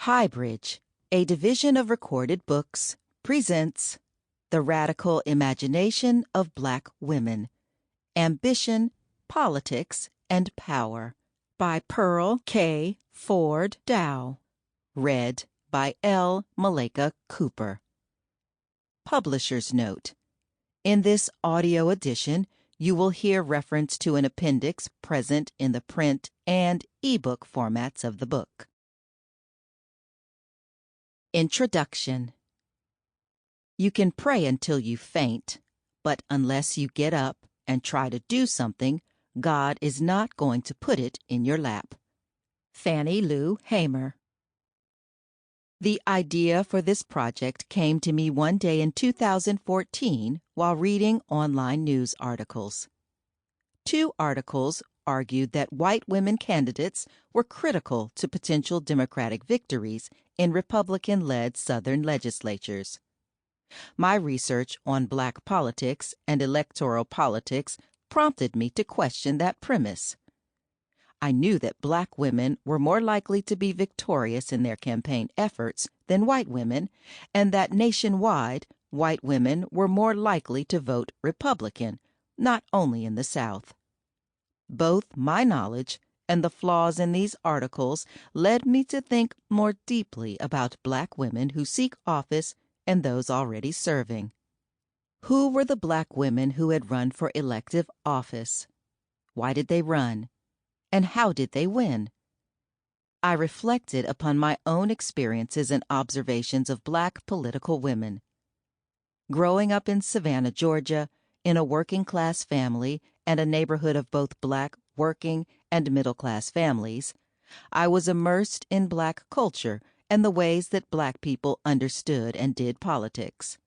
HighBridge, a division of Recorded Books, presents The Radical Imagination of Black Women, Ambition, Politics, and Power by Pearl K. Ford Dowe. Read by L. Malaika Cooper. Publisher's Note: in this audio edition, you will hear reference to an appendix present in the print and ebook formats of the book. Introduction. You can pray until you faint, but unless you get up and try to do something, God is not going to put it in your lap. Fannie Lou Hamer. The idea for this project came to me one day in 2014 while reading online news articles. Two articles argued that white women candidates were critical to potential Democratic victories in Republican-led Southern legislatures. My research on Black politics and electoral politics prompted me to question that premise. I knew that Black women were more likely to be victorious in their campaign efforts than white women, and that nationwide, white women were more likely to vote Republican, not only in the South. Both my knowledge and the flaws in these articles led me to think more deeply about Black women who seek office and those already serving. Who were the Black women who had run for elective office? Why did they run? And how did they win? I reflected upon my own experiences and observations of Black political women. Growing up in Savannah, Georgia, in a working-class family and a neighborhood of both Black working and middle-class families, I was immersed in Black culture and the ways that Black people understood and did politics.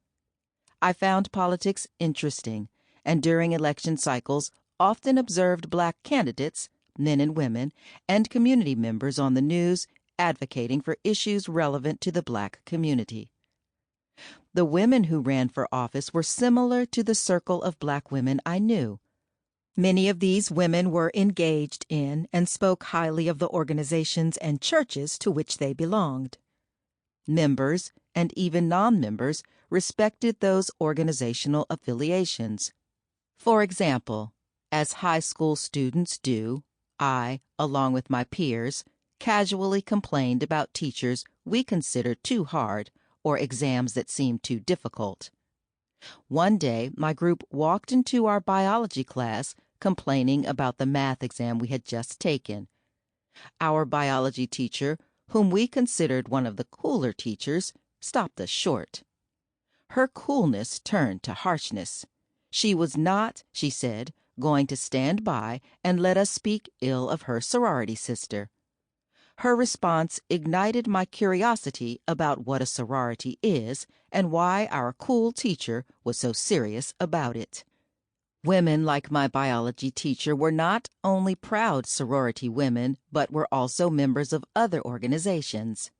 I found politics interesting, and during election cycles often observed Black candidates, men and women, and community members on the news advocating for issues relevant to the Black community. The women who ran for office were similar to the circle of Black women I knew. Many of these women were engaged in and spoke highly of the organizations and churches to which they belonged. Members, and even non-members, respected those organizational affiliations. For example, as high school students do, I, along with my peers, casually complained about teachers we considered too hard or exams that seemed too difficult. One day, my group walked into our biology class complaining about the math exam we had just taken. Our biology teacher, whom we considered one of the cooler teachers, stopped us short. Her coolness turned to harshness. She was not, she said, going to stand by and let us speak ill of her sorority sister. Her response ignited my curiosity about what a sorority is and why our cool teacher was so serious about it. Women like my biology teacher were not only proud sorority women, but were also members of other organizations.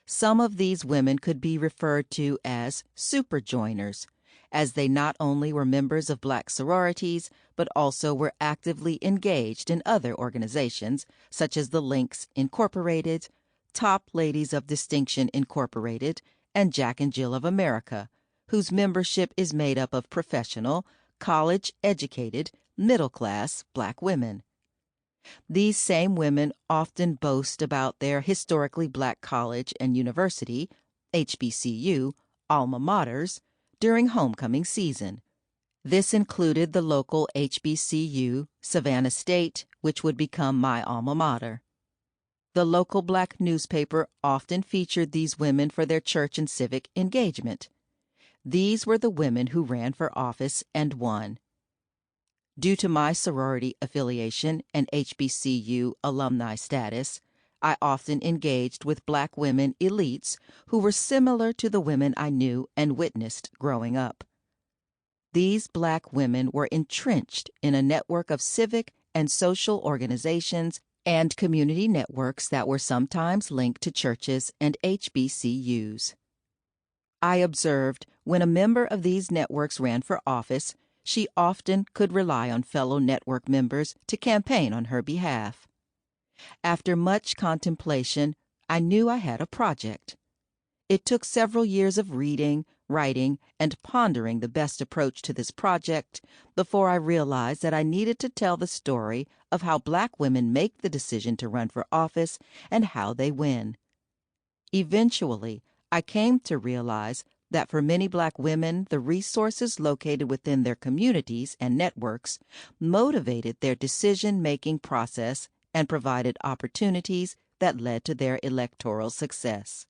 Some of these women could be referred to as superjoiners, as they not only were members of Black sororities, but also were actively engaged in other organizations, such as the Links Incorporated, Top Ladies of Distinction Incorporated, and Jack and Jill of America, whose membership is made up of professional, college-educated, middle-class Black women. These same women often boast about their historically Black college and university, HBCU, alma maters, during homecoming season. This included the local HBCU, Savannah State, which would become my alma mater. The local Black newspaper often featured these women for their church and civic engagement. These were the women who ran for office and won. Due to my sorority affiliation and HBCU alumni status, I often engaged with Black women elites who were similar to the women I knew and witnessed growing up. These Black women were entrenched in a network of civic and social organizations and community networks that were sometimes linked to churches and HBCUs. I observed when a member of these networks ran for office, she often could rely on fellow network members to campaign on her behalf. After much contemplation, I knew I had a project. It took several years of reading, writing, and pondering the best approach to this project before I realized that I needed to tell the story of how Black women make the decision to run for office and how they win. Eventually, I came to realize that for many Black women, the resources located within their communities and networks motivated their decision-making process and provided opportunities that led to their electoral success.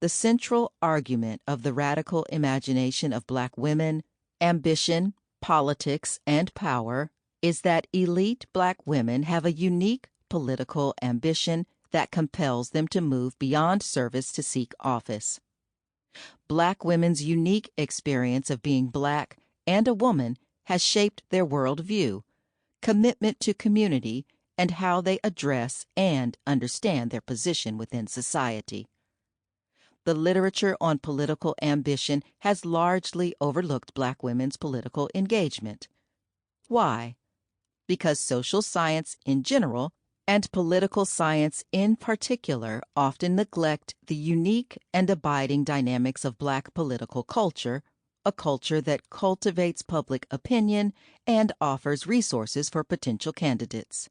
The central argument of the radical imagination of Black women, ambition, politics, and power is that elite Black women have a unique political ambition that compels them to move beyond service to seek office. Black women's unique experience of being Black and a woman has shaped their worldview, commitment to community, and how they address and understand their position within society. The literature on political ambition has largely overlooked Black women's political engagement. Why? Because social science in general and political science in particular often neglect the unique and abiding dynamics of Black political culture, a culture that cultivates public opinion and offers resources for potential candidates.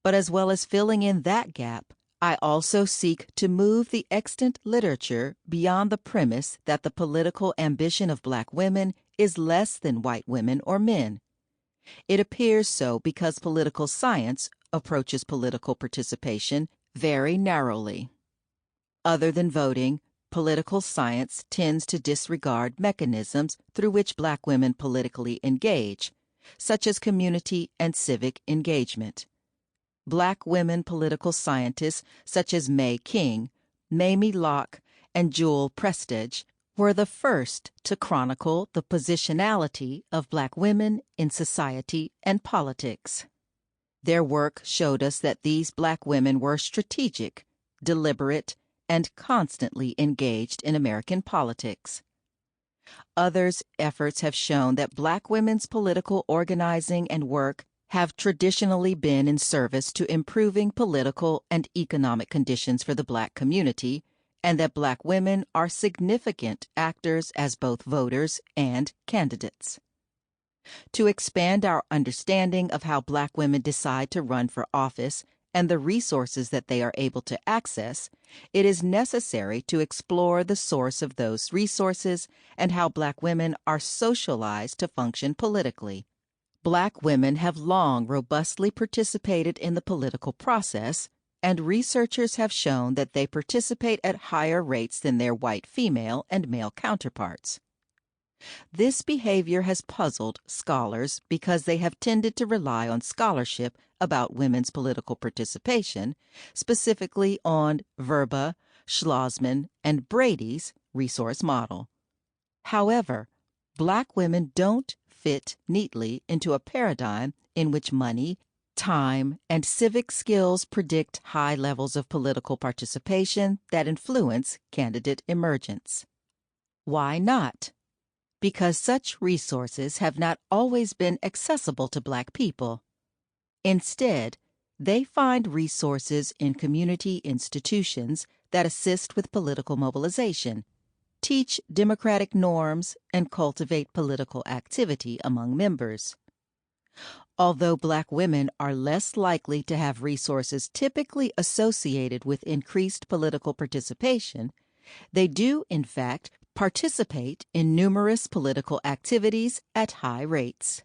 But as well as filling in that gap, I also seek to move the extant literature beyond the premise that the political ambition of Black women is less than white women or men. It appears so because political science approaches political participation very narrowly. Other than voting, political science tends to disregard mechanisms through which Black women politically engage, such as community and civic engagement. Black women political scientists such as Mae King, Mamie Locke, and Jewel Prestage were the first to chronicle the positionality of Black women in society and politics. Their work showed us that these Black women were strategic, deliberate, and constantly engaged in American politics. Others' efforts have shown that Black women's political organizing and work have traditionally been in service to improving political and economic conditions for the Black community, and that Black women are significant actors as both voters and candidates. To expand our understanding of how Black women decide to run for office and the resources that they are able to access, it is necessary to explore the source of those resources and how Black women are socialized to function politically. Black women have long robustly participated in the political process, and researchers have shown that they participate at higher rates than their white female and male counterparts. This behavior has puzzled scholars because they have tended to rely on scholarship about women's political participation, specifically on Verba, Schlossman, and Brady's resource model. However, Black women don't fit neatly into a paradigm in which money, time, and civic skills predict high levels of political participation that influence candidate emergence. Why not? Because such resources have not always been accessible to Black people. Instead, they find resources in community institutions that assist with political mobilization, teach democratic norms, and cultivate political activity among members. Although Black women are less likely to have resources typically associated with increased political participation, they do, in fact, participate in numerous political activities at high rates.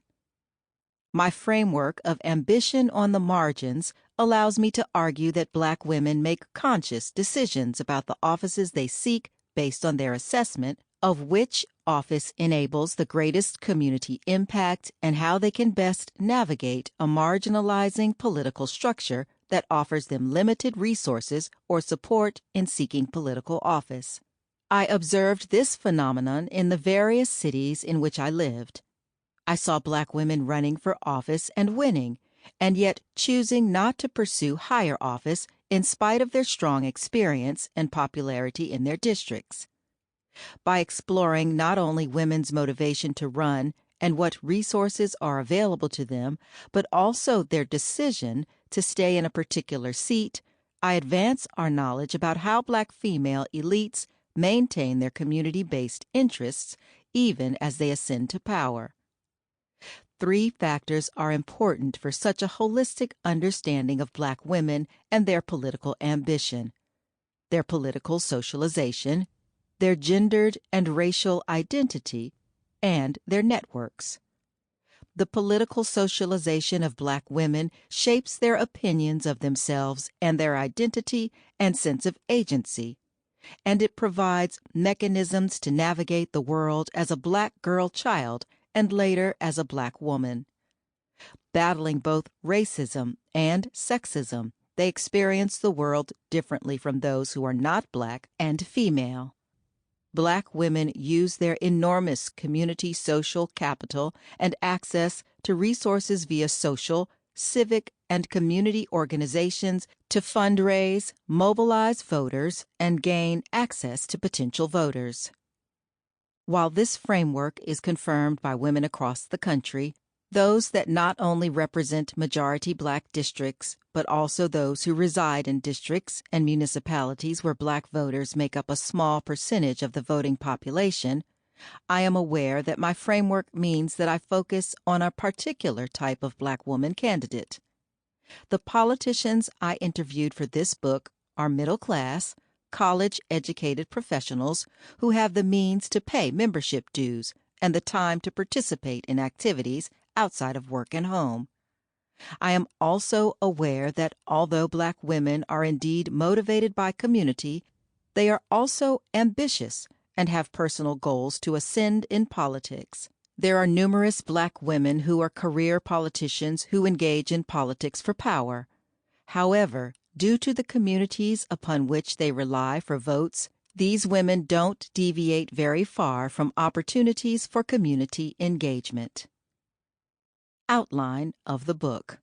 My framework of ambition on the margins allows me to argue that Black women make conscious decisions about the offices they seek based on their assessment of which office enables the greatest community impact and how they can best navigate a marginalizing political structure that offers them limited resources or support in seeking political office. I observed this phenomenon in the various cities in which I lived. I saw Black women running for office and winning, and yet choosing not to pursue higher office in spite of their strong experience and popularity in their districts. By exploring not only women's motivation to run and what resources are available to them, but also their decision to stay in a particular seat, I advance our knowledge about how Black female elites maintain their community-based interests even as they ascend to power. 3 factors are important for such a holistic understanding of Black women and their political ambition: their political socialization, their gendered and racial identity, and their networks. The political socialization of Black women shapes their opinions of themselves and their identity and sense of agency, and it provides mechanisms to navigate the world as a Black girl child and later as a Black woman. Battling both racism and sexism, they experience the world differently from those who are not Black and female. Black women use their enormous community social capital and access to resources via social, civic, and community organizations to fundraise, mobilize voters, and gain access to potential voters. While this framework is confirmed by women across the country, those that not only represent majority Black districts, but also those who reside in districts and municipalities where Black voters make up a small percentage of the voting population, I am aware that my framework means that I focus on a particular type of Black woman candidate. The politicians I interviewed for this book are middle-class, college-educated professionals who have the means to pay membership dues and the time to participate in activities outside of work and home. I am also aware that although Black women are indeed motivated by community, they are also ambitious and have personal goals to ascend in politics. There are numerous Black women who are career politicians who engage in politics for power. However, due to the communities upon which they rely for votes, these women don't deviate very far from opportunities for community engagement. Outline of the book.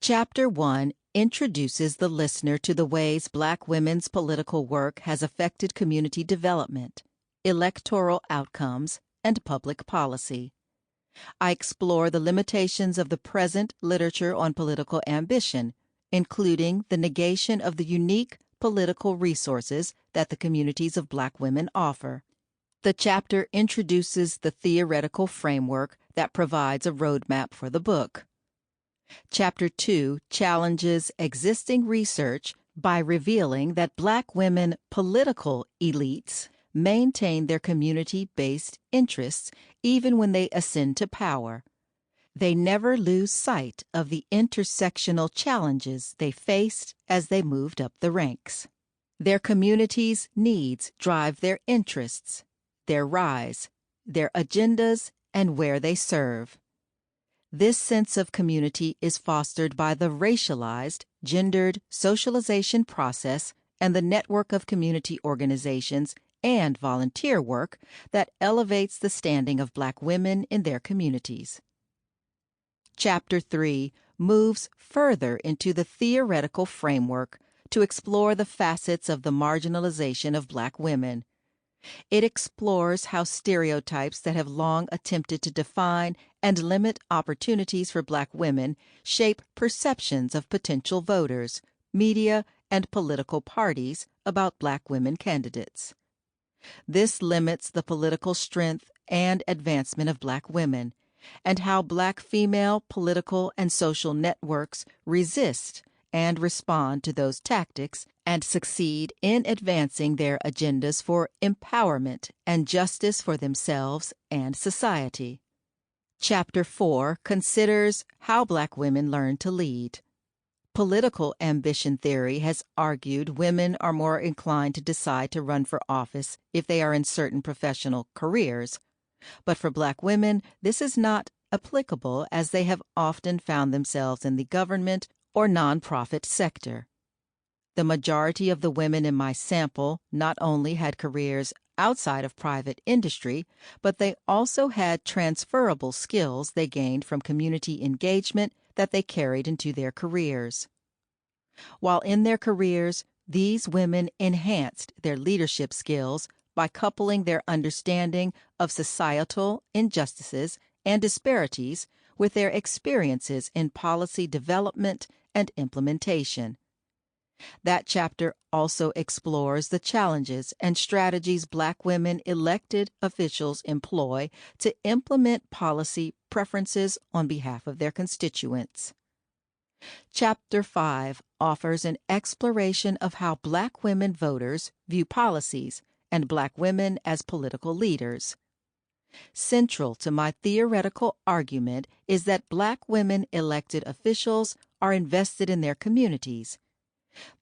Chapter 1 introduces the listener to the ways Black women's political work has affected community development, electoral outcomes, and public policy. I explore the limitations of the present literature on political ambition, including the negation of the unique political resources that the communities of Black women offer. The chapter introduces the theoretical framework that provides a roadmap for the book. Chapter 2 challenges existing research by revealing that Black women political elites maintain their community-based interests even when they ascend to power. They never lose sight of the intersectional challenges they faced as they moved up the ranks. Their communities' needs drive their interests, their rise, their agendas, and where they serve. This sense of community is fostered by the racialized, gendered socialization process and the network of community organizations and volunteer work that elevates the standing of Black women in their communities. Chapter 3 moves further into the theoretical framework to explore the facets of the marginalization of Black women. It explores how stereotypes that have long attempted to define and limit opportunities for Black women shape perceptions of potential voters, media, and political parties about Black women candidates. This limits the political strength and advancement of Black women, and how Black female political and social networks resist and respond to those tactics and succeed in advancing their agendas for empowerment and justice for themselves and society. Chapter 4 considers how Black women learn to lead. Political ambition theory has argued women are more inclined to decide to run for office if they are in certain professional careers. But for Black women, this is not applicable as they have often found themselves in the government or nonprofit sector. The majority of the women in my sample not only had careers outside of private industry, but they also had transferable skills they gained from community engagement that they carried into their careers. While in their careers, these women enhanced their leadership skills by coupling their understanding of societal injustices and disparities with their experiences in policy development and implementation. That chapter also explores the challenges and strategies Black women elected officials employ to implement policy preferences on behalf of their constituents. Chapter 5 offers an exploration of how Black women voters view policies and Black women as political leaders. Central to my theoretical argument is that Black women elected officials are invested in their communities.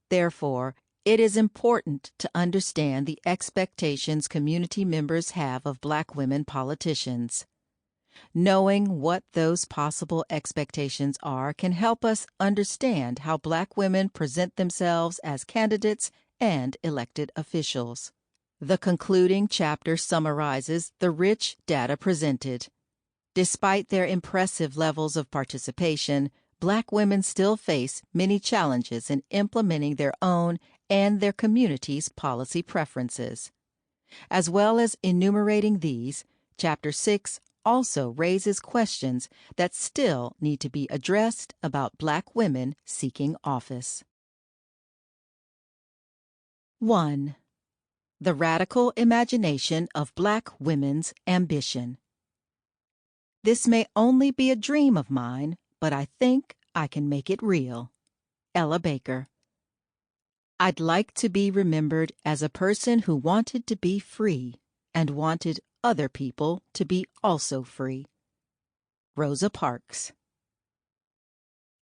Therefore, it is important to understand the expectations community members have of Black women politicians. Knowing what those possible expectations are can help us understand how Black women present themselves as candidates and elected officials. The concluding chapter summarizes the rich data presented. Despite their impressive levels of participation, Black women still face many challenges in implementing their own and their community's policy preferences. As well as enumerating these, Chapter 6 also raises questions that still need to be addressed about Black women seeking office. 1. The radical imagination of Black women's ambition. This may only be a dream of mine, but I think I can make it real. Ella Baker. I'd like to be remembered as a person who wanted to be free and wanted other people to be also free. Rosa Parks.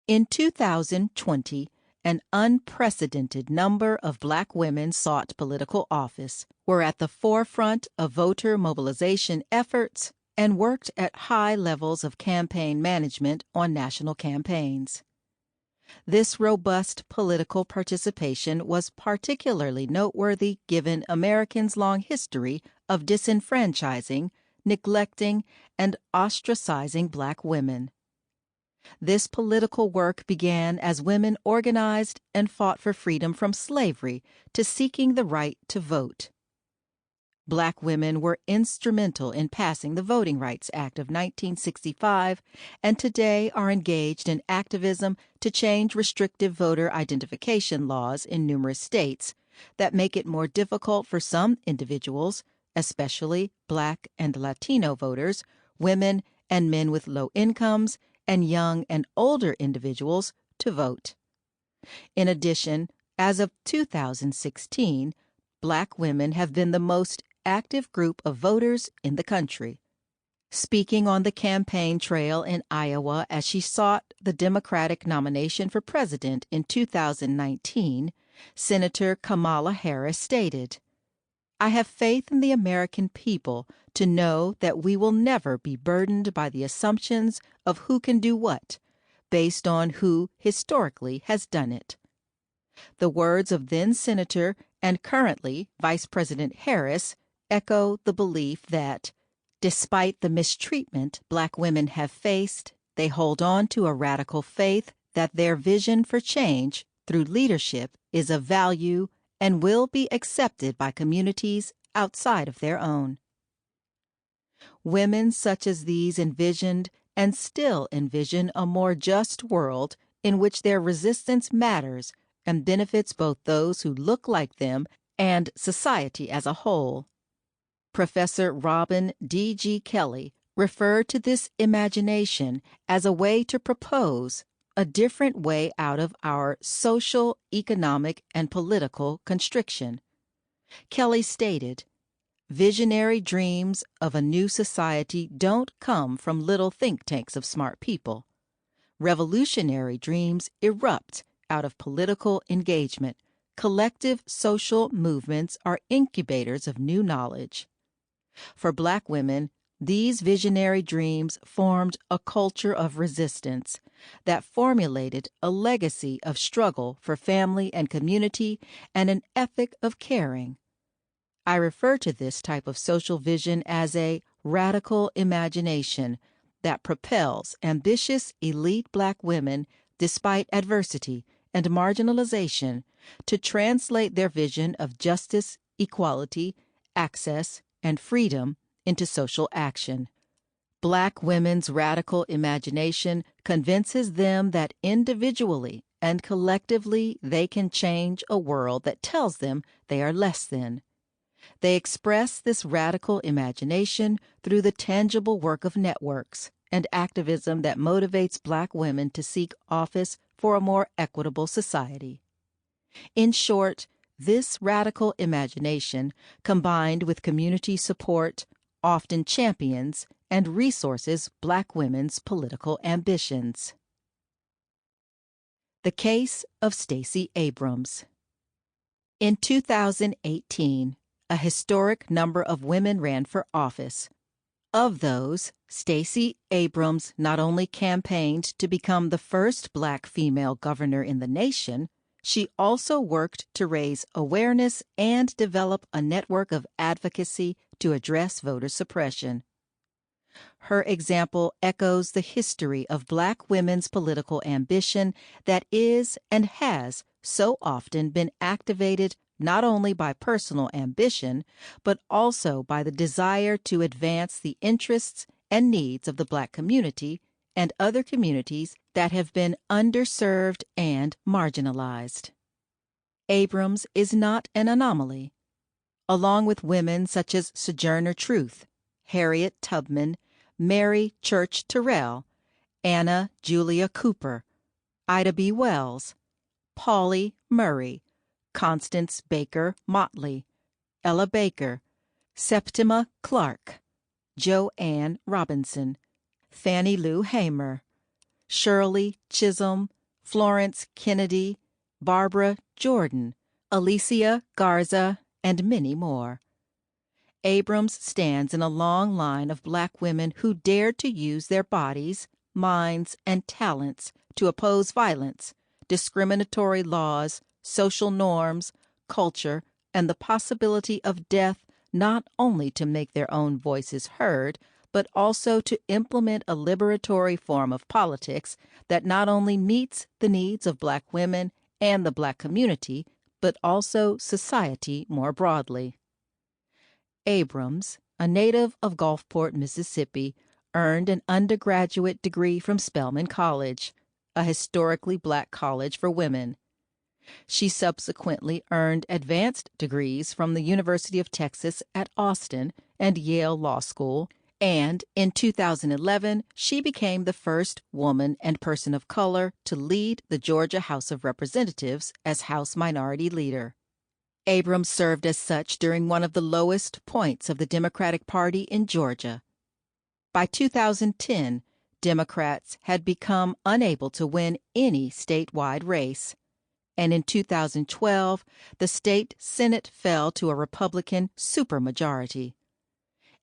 In 2020, an unprecedented number of Black women sought political office, were at the forefront of voter mobilization efforts, and worked at high levels of campaign management on national campaigns. This robust political participation was particularly noteworthy given Americans' long history of disenfranchising, neglecting, and ostracizing Black women. This political work began as women organized and fought for freedom from slavery to seeking the right to vote. Black women were instrumental in passing the Voting Rights Act of 1965 and today are engaged in activism to change restrictive voter identification laws in numerous states that make it more difficult for some individuals, especially Black and Latino voters, women and men with low incomes, and young and older individuals to vote. In addition, as of 2016, Black women have been the most active group of voters in the country. Speaking on the campaign trail in Iowa as she sought the Democratic nomination for president in 2019, Senator Kamala Harris stated, "I have faith in the American people to know that we will never be burdened by the assumptions of who can do what, based on who historically has done it." The words of then-Senator and currently Vice President Harris echo the belief that, despite the mistreatment Black women have faced, they hold on to a radical faith that their vision for change through leadership is of value and will be accepted by communities outside of their own. Women such as these envisioned and still envision a more just world in which their resistance matters and benefits both those who look like them and society as a whole. Professor Robin D.G. Kelley referred to this imagination as a way to propose a different way out of our social, economic, and political constriction. Kelley stated, "Visionary dreams of a new society don't come from little think tanks of smart people. Revolutionary dreams erupt out of political engagement. Collective social movements are incubators of new knowledge." For Black women, these visionary dreams formed a culture of resistance that formulated a legacy of struggle for family and community and an ethic of caring. I refer to this type of social vision as a radical imagination that propels ambitious elite Black women, despite adversity and marginalization, to translate their vision of justice, equality, access, and freedom into social action. Black women's radical imagination convinces them that individually and collectively they can change a world that tells them they are less than. They express this radical imagination through the tangible work of networks and activism that motivates Black women to seek office for a more equitable society. In short, this radical imagination, combined with community support, often champions and resources Black women's political ambitions. The Case of Stacey Abrams. In 2018, a historic number of women ran for office. Of those, Stacey Abrams not only campaigned to become the first Black female governor in the nation, she also worked to raise awareness and develop a network of advocacy to address voter suppression. Her example echoes the history of Black women's political ambition that is and has so often been activated not only by personal ambition, but also by the desire to advance the interests and needs of the Black community and other communities that have been underserved and marginalized. Abrams is not an anomaly. Along with women such as Sojourner Truth, Harriet Tubman, Mary Church Terrell, Anna Julia Cooper, Ida B. Wells, Pauli Murray, Constance Baker Motley, Ella Baker, Septima Clark, Joanne Robinson, Fannie Lou Hamer, Shirley Chisholm, Florence Kennedy, Barbara Jordan, Alicia Garza, and many more. Abrams stands in a long line of Black women who dared to use their bodies, minds, and talents to oppose violence, discriminatory laws, social norms, culture, and the possibility of death, not only to make their own voices heard, but also to implement a liberatory form of politics that not only meets the needs of Black women and the Black community, but also society more broadly. Abrams, a native of Gulfport, Mississippi, earned an undergraduate degree from Spelman College, a historically Black college for women. She subsequently earned advanced degrees from the University of Texas at Austin and Yale Law School, and in 2011, she became the first woman and person of color to lead the Georgia House of Representatives as House Minority Leader. Abrams served as such during one of the lowest points of the Democratic Party in Georgia. By 2010, Democrats had become unable to win any statewide race, and in 2012, the state Senate fell to a Republican supermajority.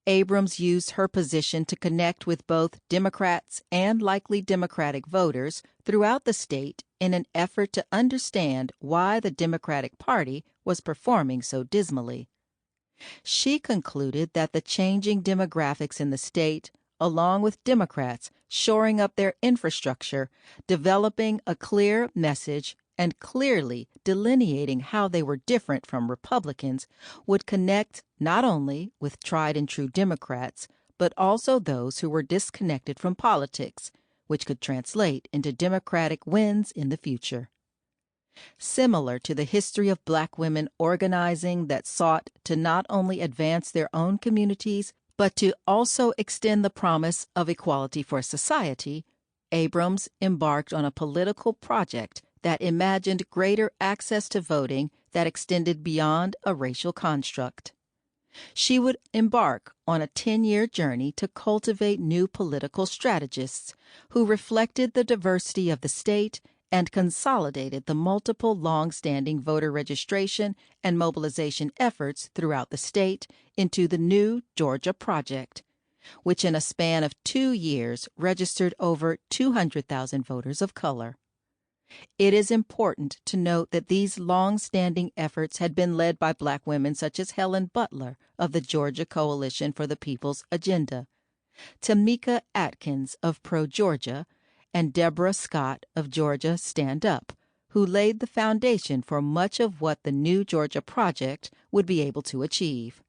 Abrams used her position to connect with both Democrats and likely Democratic voters throughout the state in an effort to understand why the Democratic Party was performing so dismally. She concluded that the changing demographics in the state, along with Democrats shoring up their infrastructure, developing a clear message, and clearly delineating how they were different from Republicans, would connect not only with tried-and-true Democrats, but also those who were disconnected from politics, which could translate into Democratic wins in the future. Similar to the history of Black women organizing that sought to not only advance their own communities, but to also extend the promise of equality for society, Abrams embarked on a political project that imagined greater access to voting that extended beyond a racial construct. She would embark on a 10-year journey to cultivate new political strategists who reflected the diversity of the state and consolidated the multiple long-standing voter registration and mobilization efforts throughout the state into the new Georgia Project, which in a span of 2 years registered over 200,000 voters of color. It is important to note that these long-standing efforts had been led by Black women such as Helen Butler of the Georgia Coalition for the People's Agenda, Tamika Atkins of Pro-Georgia, and Deborah Scott of Georgia Stand Up, who laid the foundation for much of what the new Georgia Project would be able to achieve.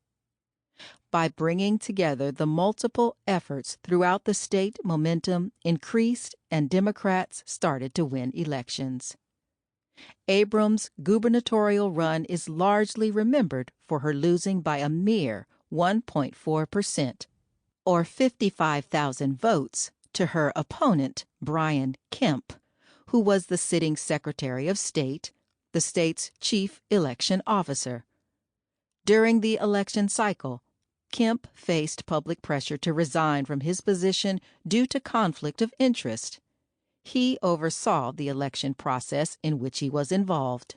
By bringing together the multiple efforts throughout the state, momentum increased and Democrats started to win elections. Abrams' gubernatorial run is largely remembered for her losing by a mere 1.4%, or 55,000 votes, to her opponent, Brian Kemp, who was the sitting Secretary of State, the state's chief election officer. During the election cycle, Kemp faced public pressure to resign from his position due to conflict of interest. He oversaw the election process in which he was involved.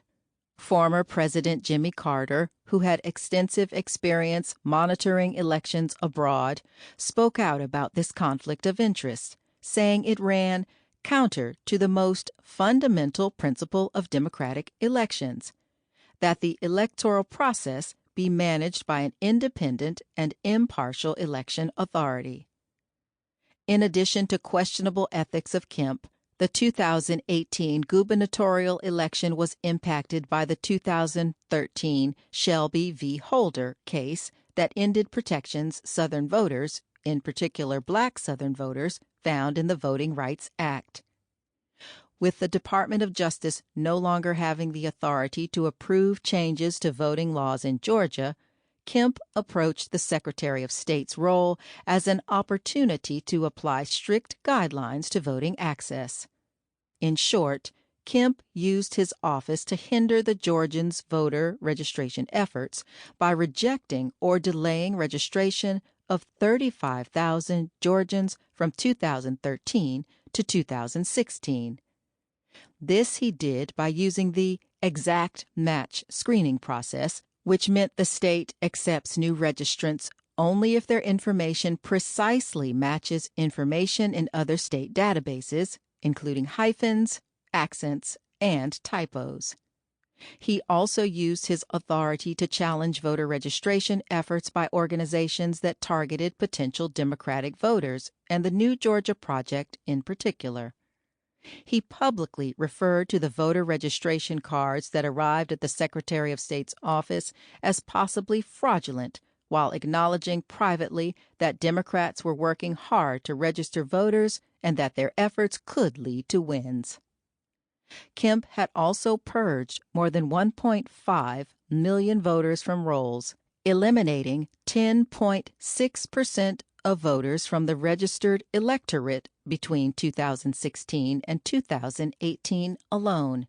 Former President Jimmy Carter, who had extensive experience monitoring elections abroad, spoke out about this conflict of interest, saying it ran counter to the most fundamental principle of democratic elections, that the electoral process be managed by an independent and impartial election authority. In addition to questionable ethics of Kemp, the 2018 gubernatorial election was impacted by the 2013 Shelby v. Holder case that ended protections Southern voters, in particular Black Southern voters, found in the Voting Rights Act. With the Department of Justice no longer having the authority to approve changes to voting laws in Georgia, Kemp approached the Secretary of State's role as an opportunity to apply strict guidelines to voting access. In short, Kemp used his office to hinder the Georgians' voter registration efforts by rejecting or delaying registration of 35,000 Georgians from 2013 to 2016. This he did by using the exact match screening process, which meant the state accepts new registrants only if their information precisely matches information in other state databases, including hyphens, accents, and typos. He also used his authority to challenge voter registration efforts by organizations that targeted potential Democratic voters, and the New Georgia Project in particular. He publicly referred to the voter registration cards that arrived at the Secretary of State's office as possibly fraudulent, while acknowledging privately that Democrats were working hard to register voters and that their efforts could lead to wins. Kemp had also purged more than 1.5 million voters from rolls, eliminating 10.6% of voters from the registered electorate between 2016 and 2018 alone.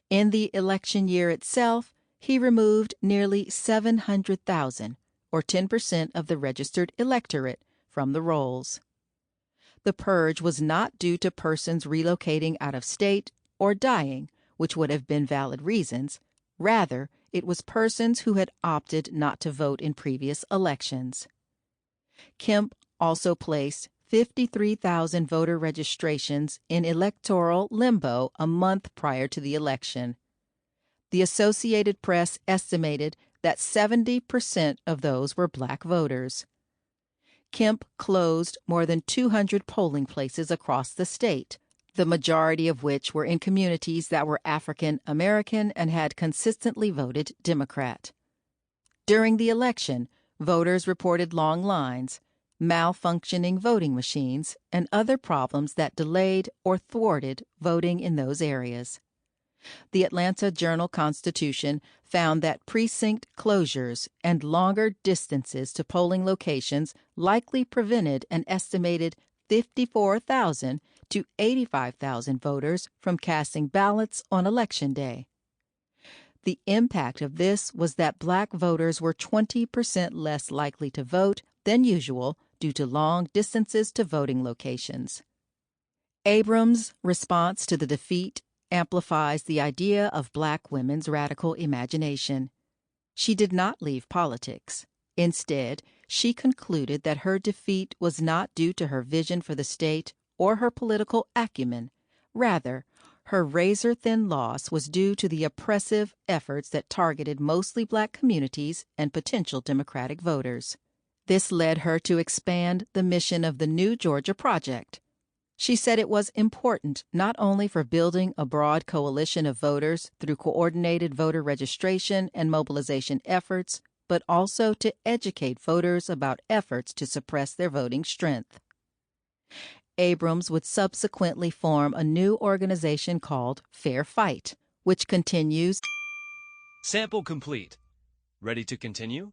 In the election year itself, he removed nearly 700,000, or 10% of the registered electorate, from the rolls. The purge was not due to persons relocating out of state or dying, which would have been valid reasons. Rather, it was persons who had opted not to vote in previous elections. Kemp also placed 53,000 voter registrations in electoral limbo a month prior to the election. The Associated Press estimated that 70% of those were Black voters. Kemp closed more than 200 polling places across the state, the majority of which were in communities that were African American and had consistently voted Democrat. During the election, voters reported long lines, malfunctioning voting machines, and other problems that delayed or thwarted voting in those areas. The Atlanta Journal-Constitution found that precinct closures and longer distances to polling locations likely prevented an estimated 54,000 to 85,000 voters from casting ballots on Election Day. The impact of this was that Black voters were 20% less likely to vote than usual due to long distances to voting locations. Abrams' response to the defeat amplifies the idea of Black women's radical imagination. She did not leave politics. Instead, she concluded that her defeat was not due to her vision for the state or her political acumen. Rather, her razor-thin loss was due to the oppressive efforts that targeted mostly Black communities and potential Democratic voters. This led her to expand the mission of the New Georgia Project. She said it was important not only for building a broad coalition of voters through coordinated voter registration and mobilization efforts, but also to educate voters about efforts to suppress their voting strength. Abrams would subsequently form a new organization called Fair Fight, which continues, Sample complete. Ready to continue?